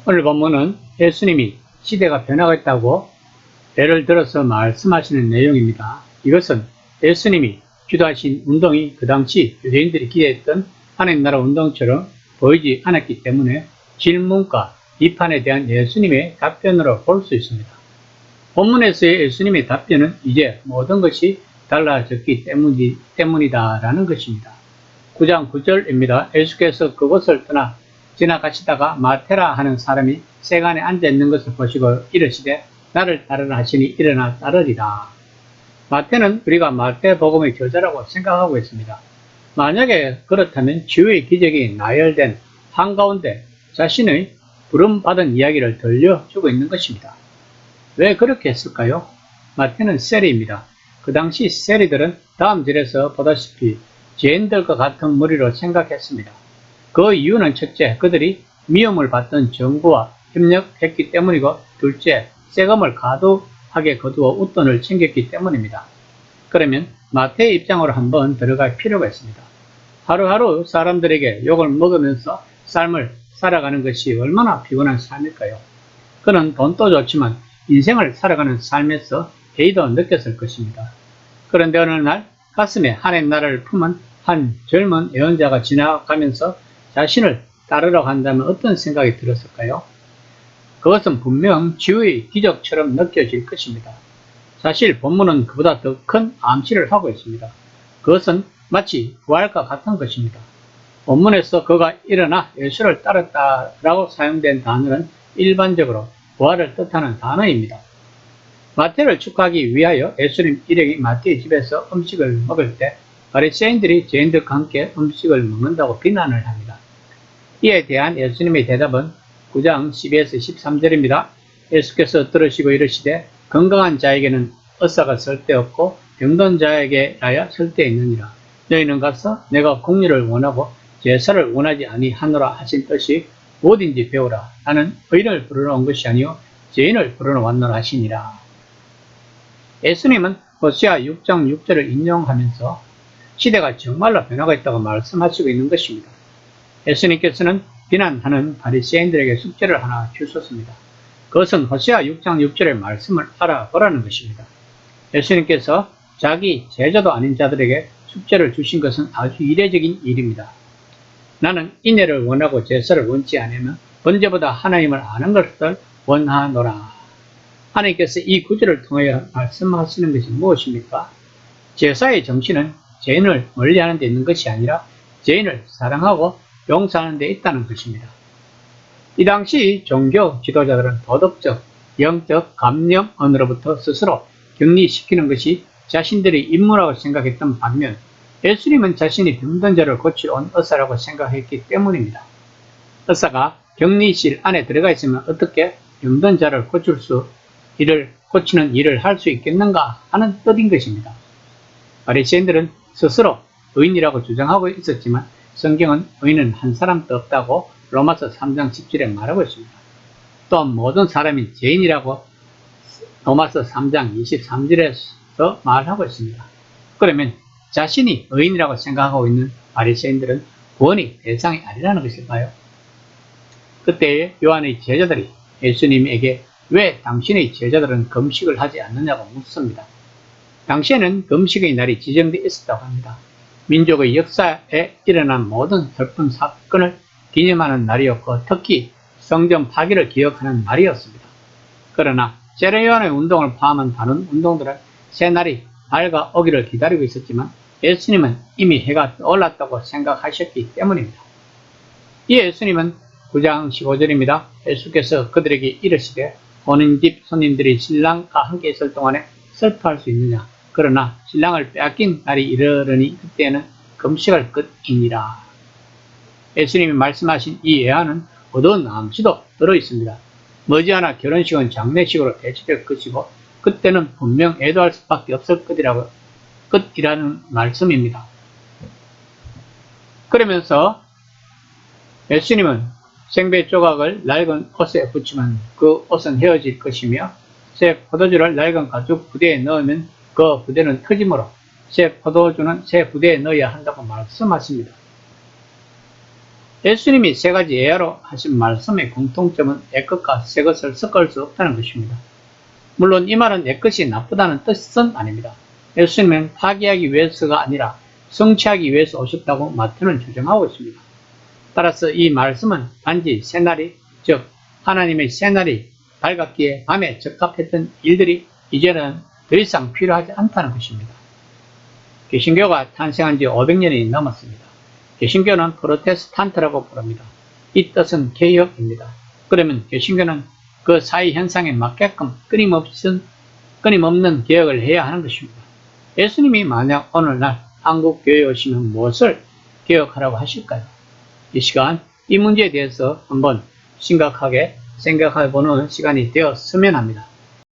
오늘 본문은 예수님이 시대가 변화했다고 예를 들어서 말씀하시는 내용입니다. 이것은 예수님이 주도하신 운동이 그 당시 유대인들이 기대했던 하나님 나라 운동처럼 보이지 않았기 때문에 질문과 비판에 대한 예수님의 답변으로 볼 수 있습니다. 본문에서의 예수님의 답변은 이제 모든 것이 달라졌기 때문이다라는 것입니다. 9장 9절입니다. 예수께서 그곳을 떠나 지나가시다가 마태라 하는 사람이 세간에 앉아 있는 것을 보시고 이르시되 나를 따르라 하시니 일어나 따르리라. 마태는 우리가 마태복음의 저자라고 생각하고 있습니다. 만약에 그렇다면 주의 기적이 나열된 한가운데 자신의 부름받은 이야기를 들려주고 있는 것입니다. 왜 그렇게 했을까요? 마태는 세리입니다. 그 당시 세리들은 다음 절에서 보다시피 죄인들과 같은 무리로 생각했습니다. 그 이유는 첫째, 그들이 미움을 받던 정부와 협력했기 때문이고, 둘째, 세금을 과도하게 거두어 웃돈을 챙겼기 때문입니다. 그러면 마태의 입장으로 한번 들어갈 필요가 있습니다. 하루하루 사람들에게 욕을 먹으면서 삶을 살아가는 것이 얼마나 피곤한 삶일까요? 그는 돈도 좋지만 인생을 살아가는 삶에서 회의도 느꼈을 것입니다. 그런데 어느 날 가슴에 하나님 나라를 품은 한 젊은 예언자가 지나가면서 자신을 따르라고 한다면 어떤 생각이 들었을까요? 그것은 분명 주의 기적처럼 느껴질 것입니다. 사실 본문은 그보다 더 큰 암시를 하고 있습니다. 그것은 마치 부활과 같은 것입니다. 본문에서 그가 일어나 예수를 따랐다라고 사용된 단어는 일반적으로 부활을 뜻하는 단어입니다. 마태를 축하하기 위하여 예수님 일행이 마태의 집에서 음식을 먹을 때 바리새인들이 죄인들과 함께 음식을 먹는다고 비난을 합니다. 이에 대한 예수님의 대답은 9장 12에서 13절입니다. 예수께서 들으시고 이르시되 건강한 자에게는 의사가 쓸데없고 병든 자에게라야 쓸데있느니라. 너희는 가서 내가 공의를 원하고 제사를 원하지 아니하노라 하신 뜻이 무엇인지 배우라. 나는 의인을 부르러 온 것이 아니요 죄인을 부르러 왔노라 하시니라. 예수님은 호세아 6장 6절을 인용하면서 시대가 정말로 변화가 있다고 말씀하시고 있는 것입니다. 예수님께서는 비난하는 바리새인들에게 숙제를 하나 주셨습니다. 그것은 호세아 6장 6절의 말씀을 알아보라는 것입니다. 예수님께서 자기 제자도 아닌 자들에게 숙제를 주신 것은 아주 이례적인 일입니다. 나는 인애를 원하고 제사를 원치 않으면 번제보다 하나님을 아는 것을 원하노라. 하나님께서 이 구절을 통하여 말씀하시는 것이 무엇입니까? 제사의 정신은 죄인을 멀리하는 데 있는 것이 아니라 죄인을 사랑하고 용서하는 데 있다는 것입니다. 이 당시 종교 지도자들은 도덕적, 영적 감염원으로부터 스스로 격리시키는 것이 자신들의 임무라고 생각했던 반면 예수님은 자신이 병든 자를 고치러 온 의사라고 생각했기 때문입니다. 의사가 격리실 안에 들어가 있으면 어떻게 병든 자를 고치는 일을 할 수 있겠는가 하는 뜻인 것입니다. 바리새인들은 스스로 의인이라고 주장하고 있었지만 성경은 의인은 한 사람도 없다고 로마서 3장 10절에 말하고 있습니다. 또 모든 사람이 죄인이라고 로마서 3장 23절에서 말하고 있습니다. 그러면 자신이 의인이라고 생각하고 있는 바리새인들은 구원의 대상이 아니라는 것일까요? 그때 요한의 제자들이 예수님에게 왜 당신의 제자들은 금식을 하지 않느냐고 묻습니다. 당시에는 금식의 날이 지정되어 있었다고 합니다. 민족의 역사에 일어난 모든 슬픈 사건을 기념하는 날이었고 특히 성전 파괴를 기억하는 날이었습니다. 그러나 세례요한의 운동을 포함한 다른 운동들은 새날이 밝아오기를 기다리고 있었지만 예수님은 이미 해가 떠올랐다고 생각하셨기 때문입니다. 이 예수님은 9장 15절입니다. 예수께서 그들에게 이르시되 오는 집 손님들이 신랑과 함께 있을 동안에 슬퍼할 수 있느냐. 그러나 신랑을 빼앗긴 날이 이르르니 그때는 금식할 것이니라. 예수님이 말씀하신 이 예언은 어두운 암시도 들어있습니다. 머지않아 결혼식은 장례식으로 대체될 것이고 그때는 분명 애도할 수밖에 없을 것이라는 말씀입니다. 그러면서 예수님은 생배 조각을 낡은 옷에 붙이면 그 옷은 헤어질 것이며 새 포도주를 낡은 가죽 부대에 넣으면 그 부대는 터지므로 새 포도주는 새 부대에 넣어야 한다고 말씀하십니다. 예수님이 세 가지 예화로 하신 말씀의 공통점은 옛것과 새 것을 섞을 수 없다는 것입니다. 물론 이 말은 옛것이 나쁘다는 뜻은 아닙니다. 예수님은 파괴하기 위해서가 아니라 성취하기 위해서 오셨다고 마태는 주장하고 있습니다. 따라서 이 말씀은 단지 새날이, 즉 하나님의 새날이 밝았기에 밤에 적합했던 일들이 이제는 더 이상 필요하지 않다는 것입니다. 개신교가 탄생한 지 500년이 넘었습니다. 개신교는 프로테스탄트라고 부릅니다. 이 뜻은 개혁입니다. 그러면 개신교는 그 사회 현상에 맞게끔 끊임없는 개혁을 해야 하는 것입니다. 예수님이 만약 오늘날 한국 교회에 오시면 무엇을 개혁하라고 하실까요? 이 시간 이 문제에 대해서 한번 심각하게 생각해 보는 시간이 되었으면 합니다.